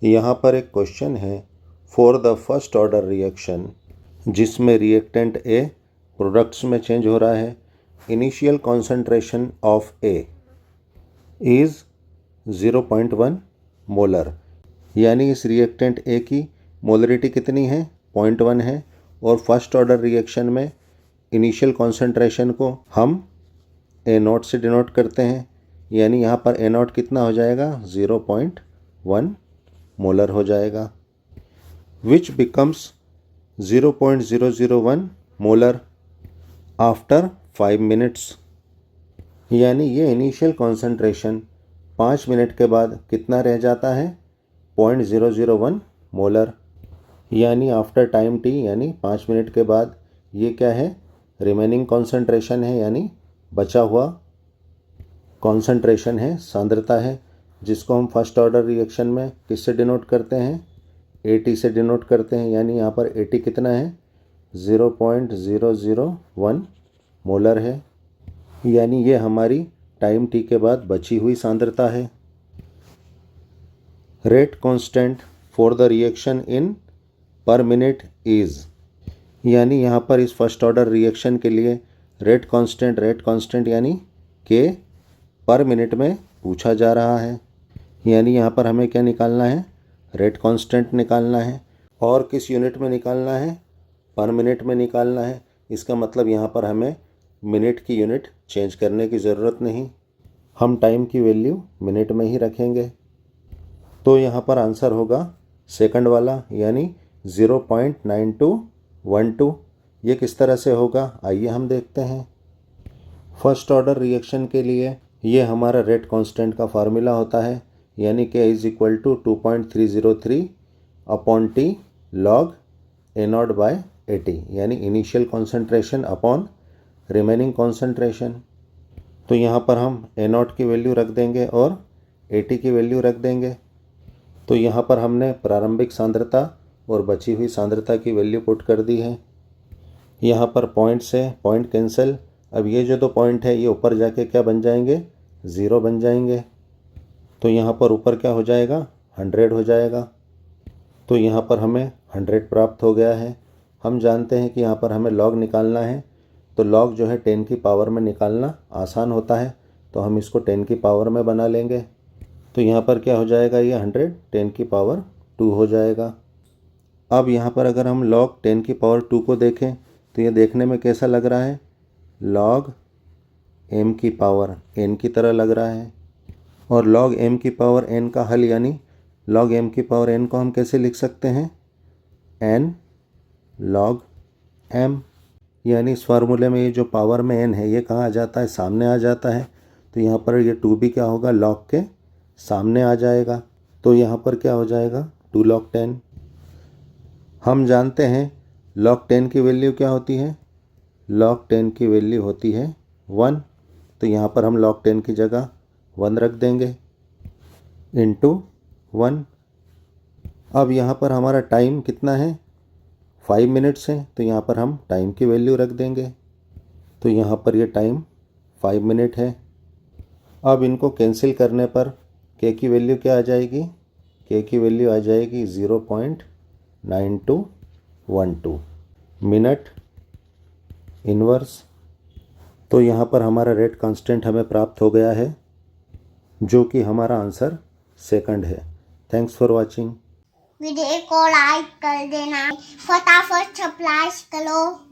यहाँ पर एक क्वेश्चन है, for the first order reaction जिसमें रिएक्टेंट ए प्रोडक्ट्स में चेंज हो रहा है, initial concentration of A is 0.1 molar, यानी इस रिएक्टेंट ए की मोलरिटी कितनी है, 0.1 है। और फर्स्ट ऑर्डर रिएक्शन में इनिशियल कॉन्सेंट्रेशन को हम ए नॉट से डिनोट करते हैं, यानी यहाँ पर ए नॉट कितना हो जाएगा, 0.1 मोलर हो जाएगा, which becomes 0.001 molar after 5 minutes. यानी ये इनिशियल कॉन्सेंट्रेशन 5 मिनट के बाद कितना रह जाता है, 0.001 मोलर। यानी आफ्टर टाइम टी, यानी 5 मिनट के बाद ये क्या है, रिमेनिंग कॉन्सेंट्रेशन है, यानी बचा हुआ कॉन्सेंट्रेशन है, सांद्रता है, जिसको हम फर्स्ट ऑर्डर रिएक्शन में किससे डिनोट करते हैं, AT से डिनोट करते हैं। यानी यहाँ पर AT कितना है, 0.001 मोलर है, यानी ये हमारी टाइम टी के बाद बची हुई सांद्रता है। Rate constant for the reaction in पर मिनट इज़, यानी यहाँ पर इस फर्स्ट ऑर्डर रिएक्शन के लिए रेट कांस्टेंट यानी के पर मिनट में पूछा जा रहा है। यानी यहाँ पर हमें क्या निकालना है, रेट कांस्टेंट निकालना है, और किस यूनिट में निकालना है, पर मिनट में निकालना है। इसका मतलब यहाँ पर हमें मिनट की यूनिट चेंज करने की ज़रूरत नहीं, हम टाइम की वैल्यू मिनट में ही रखेंगे। तो यहाँ पर आंसर होगा सेकंड वाला, यानी 0.9212। ये किस तरह से होगा, आइए हम देखते हैं। फर्स्ट ऑर्डर रिएक्शन के लिए ये हमारा रेट कांस्टेंट का फार्मूला होता है, यानी K is equal to 2.303 upon T log A0 by AT, यानी initial concentration upon remaining concentration. तो यहाँ पर हम A0 की वैल्यू रख देंगे और AT की वैल्यू रख देंगे। तो यहाँ पर हमने प्रारंभिक सांद्रता और बची हुई सांद्रता की वैल्यू पुट कर दी है। यहाँ पर पॉइंट से पॉइंट कैंसिल, अब ये जो 2 पॉइंट है ये ऊपर जाके क्या बन जाएंगे, 0 बन जाएंगे। तो यहाँ पर ऊपर क्या हो जाएगा, 100 हो जाएगा। तो यहाँ पर हमें 100 प्राप्त हो गया है। हम जानते हैं कि यहाँ पर हमें लॉग निकालना है, तो लॉग जो है 10 की पावर में निकालना आसान होता है, तो हम इसको 10 की पावर में बना लेंगे। तो यहाँ पर क्या हो जाएगा, ये 100 10 की पावर 2 हो जाएगा। अब यहाँ पर अगर हम लॉग 10 की पावर 2 को देखें तो ये देखने में कैसा लग रहा है, लॉग m की पावर n की तरह लग रहा है। और log m की पावर n का हल, यानी log m की पावर n को हम कैसे लिख सकते हैं, n log m, यानी इस फार्मूले में ये जो पावर में n है ये कहाँ आ जाता है, सामने आ जाता है। तो यहाँ पर ये 2 भी क्या होगा, log के सामने आ जाएगा। तो यहाँ पर क्या हो जाएगा, 2 log 10। हम जानते हैं log 10 की वैल्यू क्या होती है, log 10 की वैल्यू होती है 1। तो यहाँ पर हम log 10 की जगह 1 रख देंगे इंटू 1। अब यहाँ पर हमारा टाइम कितना है, 5 मिनट्स है, तो यहाँ पर हम टाइम की वैल्यू रख देंगे। तो यहाँ पर ये टाइम 5 मिनट है। अब इनको कैंसिल करने पर K की वैल्यू क्या आ जाएगी, K की वैल्यू आ जाएगी 0.9212 मिनट इनवर्स। तो यहाँ पर हमारा रेट कांस्टेंट हमें प्राप्त हो गया है, जो कि हमारा आंसर सेकंड है। Thanks for watching. वीडियो को लाइक कर देना, फटाफट सब्सक्राइब करो।